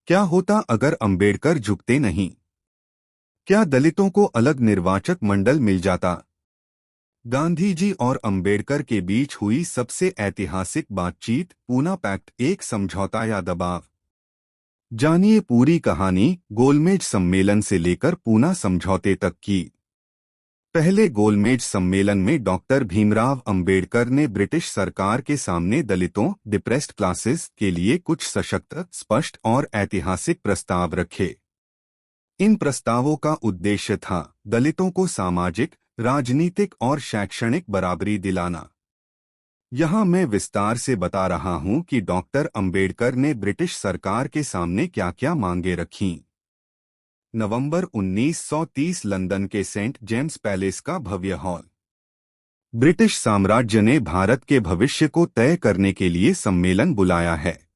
क्या होता अगर अंबेडकर झुकते नहीं? क्या दलितों को अलग निर्वाचक मंडल मिल जाता? गांधी जी और अंबेडकर के बीच हुई सबसे ऐतिहासिक बातचीत, पूना पैक्ट, एक समझौता या दबाव? जानिए पूरी कहानी, गोलमेज सम्मेलन से लेकर पूना समझौते तक की। पहले गोलमेज सम्मेलन में डॉक्टर भीमराव अंबेडकर ने ब्रिटिश सरकार के सामने दलितों, डिप्रेस्ड क्लासेस के लिए कुछ सशक्त, स्पष्ट और ऐतिहासिक प्रस्ताव रखे। इन प्रस्तावों का उद्देश्य था दलितों को सामाजिक, राजनीतिक और शैक्षणिक बराबरी दिलाना। यहाँ मैं विस्तार से बता रहा हूँ कि डॉक्टर अंबेडकर ने ब्रिटिश सरकार के सामने क्या-क्या मांगे रखीं। नवंबर 1930 लंदन के सेंट जेम्स पैलेस का भव्य हॉल। ब्रिटिश साम्राज्य ने भारत के भविष्य को तय करने के लिए सम्मेलन बुलाया है।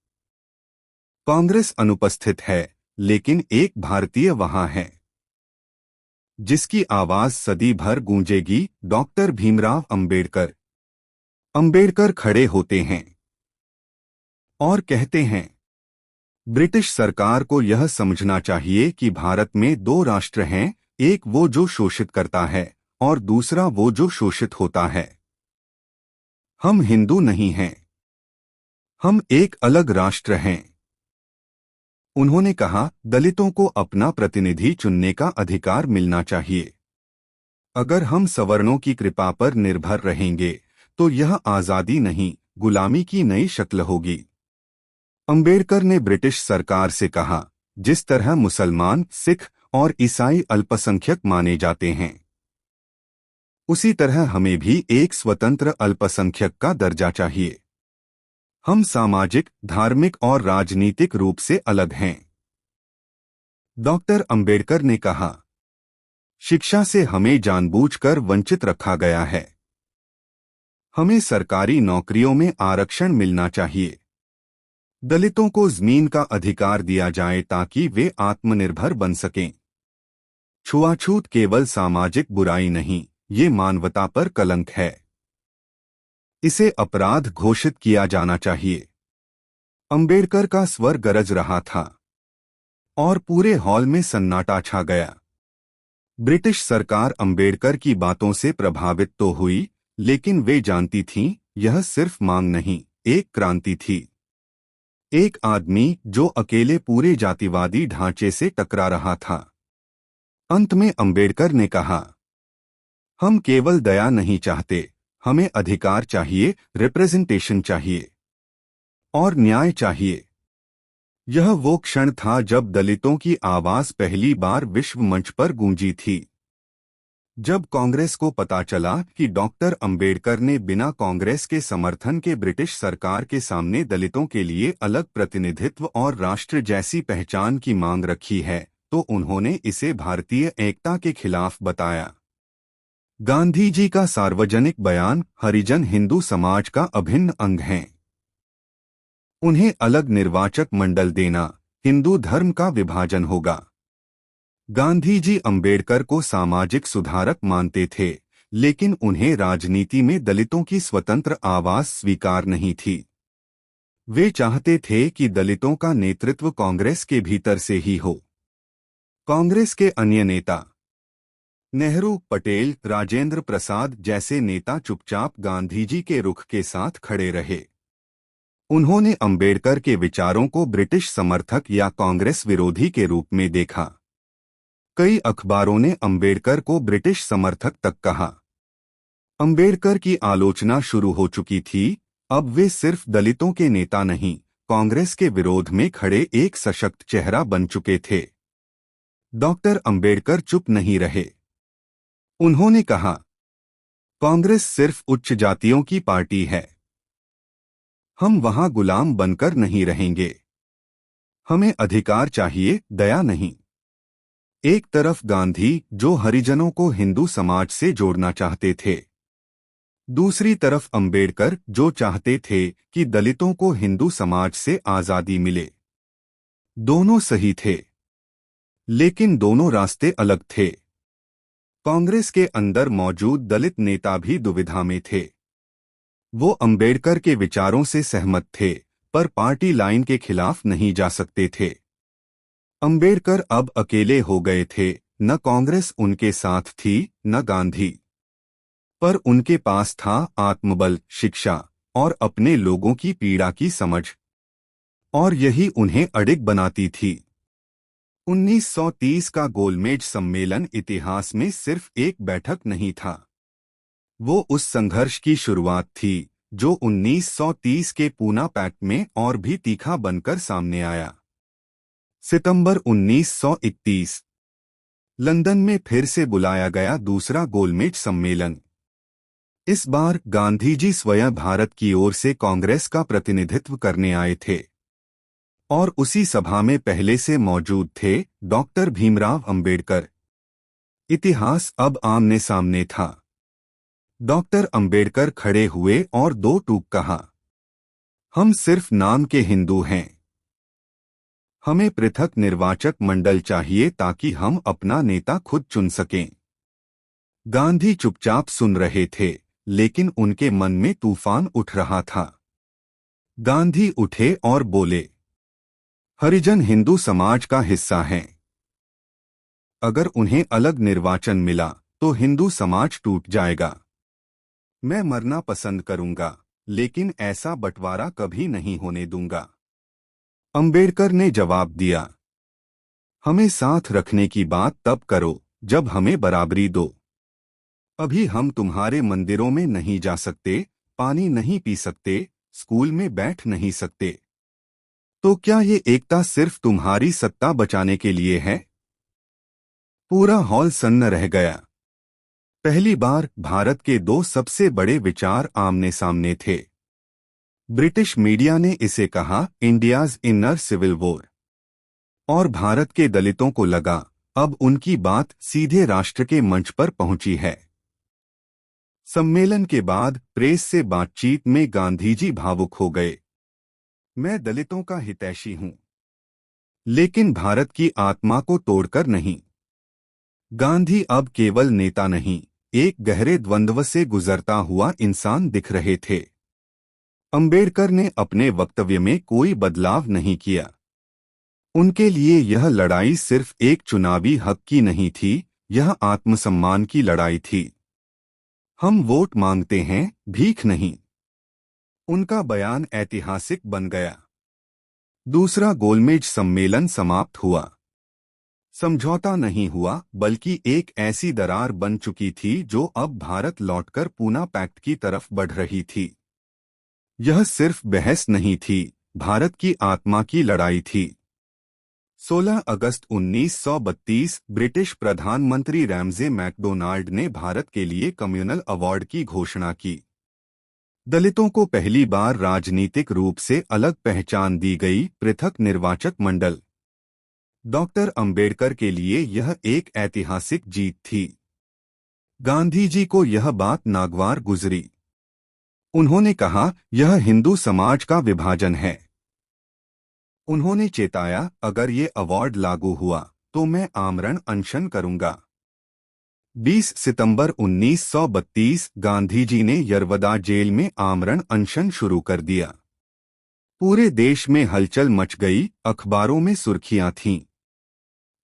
कांग्रेस अनुपस्थित है, लेकिन एक भारतीय वहां है जिसकी आवाज सदी भर गूंजेगी, डॉक्टर भीमराव अंबेडकर। अंबेडकर खड़े होते हैं और कहते हैं, ब्रिटिश सरकार को यह समझना चाहिए कि भारत में दो राष्ट्र हैं, एक वो जो शोषित करता है और दूसरा वो जो शोषित होता है। हम हिंदू नहीं हैं, हम एक अलग राष्ट्र हैं। उन्होंने कहा, दलितों को अपना प्रतिनिधि चुनने का अधिकार मिलना चाहिए। अगर हम सवर्णों की कृपा पर निर्भर रहेंगे तो यह आजादी नहीं, गुलामी की नई शक्ल होगी। अंबेडकर ने ब्रिटिश सरकार से कहा, जिस तरह मुसलमान, सिख और ईसाई अल्पसंख्यक माने जाते हैं, उसी तरह हमें भी एक स्वतंत्र अल्पसंख्यक का दर्जा चाहिए। हम सामाजिक, धार्मिक और राजनीतिक रूप से अलग हैं। डॉक्टर अंबेडकर ने कहा, शिक्षा से हमें जानबूझकर वंचित रखा गया है। हमें सरकारी नौकरियों में आरक्षण मिलना चाहिए। दलितों को जमीन का अधिकार दिया जाए ताकि वे आत्मनिर्भर बन सकें। छुआछूत केवल सामाजिक बुराई नहीं, ये मानवता पर कलंक है। इसे अपराध घोषित किया जाना चाहिए। अंबेडकर का स्वर गरज रहा था और पूरे हॉल में सन्नाटा छा गया। ब्रिटिश सरकार अंबेडकर की बातों से प्रभावित तो हुई, लेकिन वे जानती थीं, यह सिर्फ मांग नहीं, एक क्रांति थी। एक आदमी जो अकेले पूरे जातिवादी ढांचे से टकरा रहा था। अंत में अंबेडकर ने कहा, हम केवल दया नहीं चाहते, हमें अधिकार चाहिए, रिप्रेजेंटेशन चाहिए और न्याय चाहिए। यह वो क्षण था जब दलितों की आवाज पहली बार विश्व मंच पर गूंजी थी। जब कांग्रेस को पता चला कि डॉक्टर अंबेडकर ने बिना कांग्रेस के समर्थन के ब्रिटिश सरकार के सामने दलितों के लिए अलग प्रतिनिधित्व और राष्ट्र जैसी पहचान की मांग रखी है, तो उन्होंने इसे भारतीय एकता के खिलाफ बताया। गांधी जी का सार्वजनिक बयान, हरिजन हिंदू समाज का अभिन्न अंग हैं। उन्हें अलग निर्वाचक मंडल देना, हिंदू धर्म का विभाजन होगा। गांधी जी अंबेडकर को सामाजिक सुधारक मानते थे, लेकिन उन्हें राजनीति में दलितों की स्वतंत्र आवाज स्वीकार नहीं थी। वे चाहते थे कि दलितों का नेतृत्व कांग्रेस के भीतर से ही हो। कांग्रेस के अन्य नेता, नेहरू, पटेल, राजेंद्र प्रसाद जैसे नेता चुपचाप गांधी जी के रुख के साथ खड़े रहे। उन्होंने अंबेडकर के विचारों को ब्रिटिश समर्थक या कांग्रेस विरोधी के रूप में देखा। कई अखबारों ने अंबेडकर को ब्रिटिश समर्थक तक कहा। अंबेडकर की आलोचना शुरू हो चुकी थी। अब वे सिर्फ दलितों के नेता नहीं, कांग्रेस के विरोध में खड़े एक सशक्त चेहरा बन चुके थे। डॉक्टर अंबेडकर चुप नहीं रहे। उन्होंने कहा, कांग्रेस सिर्फ उच्च जातियों की पार्टी है। हम वहां गुलाम बनकर नहीं रहेंगे। हमें अधिकार चाहिए, दया नहीं। एक तरफ गांधी, जो हरिजनों को हिंदू समाज से जोड़ना चाहते थे। दूसरी तरफ अंबेडकर, जो चाहते थे कि दलितों को हिंदू समाज से आजादी मिले। दोनों सही थे, लेकिन दोनों रास्ते अलग थे। कांग्रेस के अंदर मौजूद दलित नेता भी दुविधा में थे। वो अंबेडकर के विचारों से सहमत थे, पर पार्टी लाइन के खिलाफ नहीं जा सकते थे। अंबेडकर अब अकेले हो गए थे। न कांग्रेस उनके साथ थी, न गांधी। पर उनके पास था आत्मबल, शिक्षा और अपने लोगों की पीड़ा की समझ। और यही उन्हें अडिग बनाती थी। 1930 का गोलमेज सम्मेलन इतिहास में सिर्फ एक बैठक नहीं था। वो उस संघर्ष की शुरुआत थी जो 1930 के पूना पैक्ट में और भी तीखा बनकर सामने आया। सितंबर 1931 लंदन में फिर से बुलाया गया दूसरा गोलमेज सम्मेलन। इस बार गांधी जी स्वयं भारत की ओर से कांग्रेस का प्रतिनिधित्व करने आए थे। और उसी सभा में पहले से मौजूद थे डॉक्टर भीमराव अंबेडकर। इतिहास अब आमने सामने था। डॉक्टर अंबेडकर खड़े हुए और दो टूक कहा, हम सिर्फ नाम के हिंदू हैं। हमें पृथक निर्वाचक मंडल चाहिए ताकि हम अपना नेता खुद चुन सकें। गांधी चुपचाप सुन रहे थे, लेकिन उनके मन में तूफान उठ रहा था। गांधी उठे और बोले, हरिजन हिंदू समाज का हिस्सा हैं। अगर उन्हें अलग निर्वाचन मिला तो हिंदू समाज टूट जाएगा। मैं मरना पसंद करूंगा, लेकिन ऐसा बंटवारा कभी नहीं होने दूंगा। अंबेडकर ने जवाब दिया, हमें साथ रखने की बात तब करो जब हमें बराबरी दो। अभी हम तुम्हारे मंदिरों में नहीं जा सकते, पानी नहीं पी सकते, स्कूल में बैठ नहीं सकते। तो क्या ये एकता सिर्फ तुम्हारी सत्ता बचाने के लिए है? पूरा हॉल सन्न रह गया। पहली बार भारत के दो सबसे बड़े विचार आमने सामने थे। ब्रिटिश मीडिया ने इसे कहा इंडियाज इनर सिविल वॉर। और भारत के दलितों को लगा अब उनकी बात सीधे राष्ट्र के मंच पर पहुंची है। सम्मेलन के बाद प्रेस से बातचीत में गांधी जी भावुक हो गए। मैं दलितों का हितैषी हूं, लेकिन भारत की आत्मा को तोड़कर नहीं। गांधी अब केवल नेता नहीं, एक गहरे द्वंद्व से गुजरता हुआ इंसान दिख रहे थे। अंबेडकर ने अपने वक्तव्य में कोई बदलाव नहीं किया। उनके लिए यह लड़ाई सिर्फ एक चुनावी हक की नहीं थी, यह आत्मसम्मान की लड़ाई थी। हम वोट मांगते हैं, भीख नहीं। उनका बयान ऐतिहासिक बन गया। दूसरा गोलमेज सम्मेलन समाप्त हुआ। समझौता नहीं हुआ, बल्कि एक ऐसी दरार बन चुकी थी जो अब भारत लौटकर पूना पैक्ट की तरफ बढ़ रही थी। यह सिर्फ बहस नहीं थी, भारत की आत्मा की लड़ाई थी। 16 अगस्त 1932 ब्रिटिश प्रधानमंत्री रैमजे मैकडोनाल्ड ने भारत के लिए कम्युनल अवार्ड की घोषणा की। दलितों को पहली बार राजनीतिक रूप से अलग पहचान दी गई, पृथक निर्वाचक मंडल। डॉक्टर अंबेडकर के लिए यह एक ऐतिहासिक जीत थी। गांधी जी को यह बात नागवार गुजरी। उन्होंने कहा, यह हिंदू समाज का विभाजन है। उन्होंने चेताया, अगर ये अवार्ड लागू हुआ तो मैं आमरण अनशन करूंगा। 20 सितंबर 1932 गांधी जी ने यरवदा जेल में आमरण अनशन शुरू कर दिया। पूरे देश में हलचल मच गई, अखबारों में सुर्खियां थीं।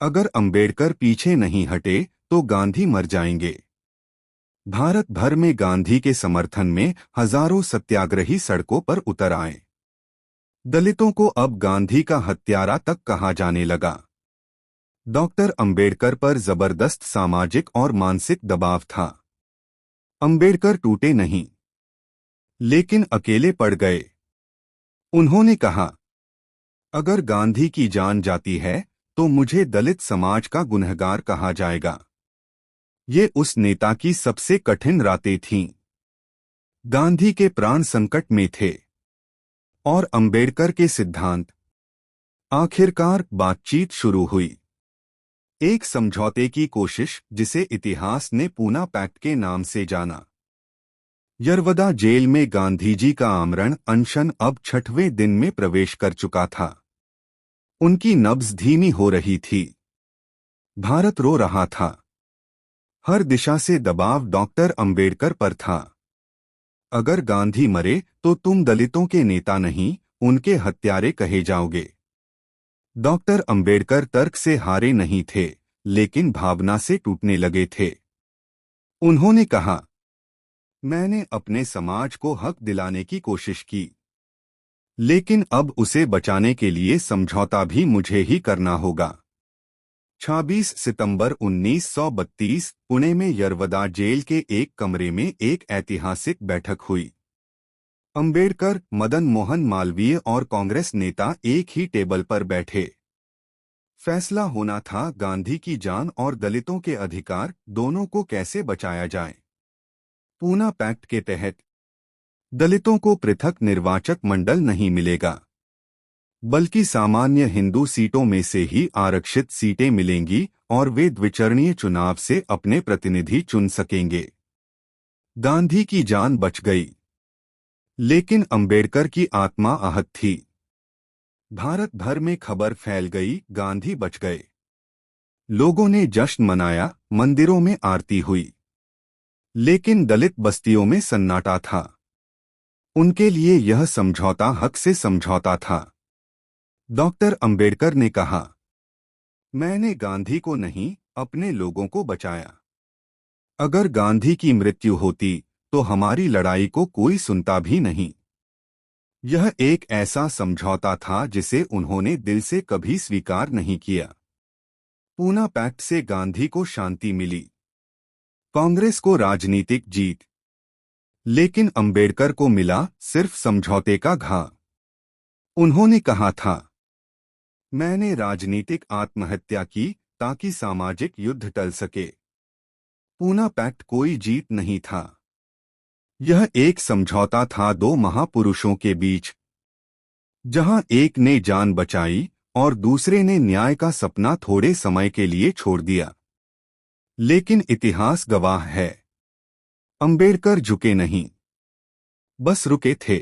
अगर अंबेडकर पीछे नहीं हटे तो गांधी मर जाएंगे। भारत भर में गांधी के समर्थन में हजारों सत्याग्रही सड़कों पर उतर आए। दलितों को अब गांधी का हत्यारा तक कहा जाने लगा। डॉक्टर अंबेडकर पर जबरदस्त सामाजिक और मानसिक दबाव था। अंबेडकर टूटे नहीं, लेकिन अकेले पड़ गए। उन्होंने कहा, अगर गांधी की जान जाती है तो मुझे दलित समाज का गुनहगार कहा जाएगा। ये उस नेता की सबसे कठिन रातें थीं। गांधी के प्राण संकट में थे और अंबेडकर के सिद्धांत। आखिरकार बातचीत शुरू हुई। एक समझौते की कोशिश जिसे इतिहास ने पूना पैक्ट के नाम से जाना। यरवदा जेल में गांधी जी का आमरण अनशन अब 6वें दिन में प्रवेश कर चुका था। उनकी नब्ज धीमी हो रही थी। भारत रो रहा था। हर दिशा से दबाव डॉक्टर अंबेडकर पर था। अगर गांधी मरे तो तुम दलितों के नेता नहीं, उनके हत्यारे कहे जाओगे। डॉक्टर अंबेडकर तर्क से हारे नहीं थे, लेकिन भावना से टूटने लगे थे। उन्होंने कहा, मैंने अपने समाज को हक दिलाने की कोशिश की, लेकिन अब उसे बचाने के लिए समझौता भी मुझे ही करना होगा। 26 सितंबर 1932 पुणे में यरवदा जेल के एक कमरे में एक ऐतिहासिक बैठक हुई। अंबेडकर, मदन मोहन मालवीय और कांग्रेस नेता एक ही टेबल पर बैठे। फैसला होना था गांधी की जान और दलितों के अधिकार दोनों को कैसे बचाया जाए। पूना पैक्ट के तहत दलितों को पृथक निर्वाचक मंडल नहीं मिलेगा, बल्कि सामान्य हिंदू सीटों में से ही आरक्षित सीटें मिलेंगी और वे द्विचरणीय चुनाव से अपने प्रतिनिधि चुन सकेंगे। गांधी की जान बच गई, लेकिन अंबेडकर की आत्मा आहत थी। भारत भर में खबर फैल गई, गांधी बच गए। लोगों ने जश्न मनाया, मंदिरों में आरती हुई, लेकिन दलित बस्तियों में सन्नाटा था। उनके लिए यह समझौता हक से समझौता था। डॉक्टर अंबेडकर ने कहा, मैंने गांधी को नहीं, अपने लोगों को बचाया। अगर गांधी की मृत्यु होती तो हमारी लड़ाई को कोई सुनता भी नहीं। यह एक ऐसा समझौता था जिसे उन्होंने दिल से कभी स्वीकार नहीं किया। पूना पैक्ट से गांधी को शांति मिली, कांग्रेस को राजनीतिक जीत, लेकिन अंबेडकर को मिला सिर्फ समझौते का घा। उन्होंने कहा था, मैंने राजनीतिक आत्महत्या की ताकि सामाजिक युद्ध टल सके। पूना पैक्ट कोई जीत नहीं था, यह एक समझौता था दो महापुरुषों के बीच, जहां एक ने जान बचाई और दूसरे ने न्याय का सपना थोड़े समय के लिए छोड़ दिया। लेकिन इतिहास गवाह है, अंबेडकर झुके नहीं, बस रुके थे।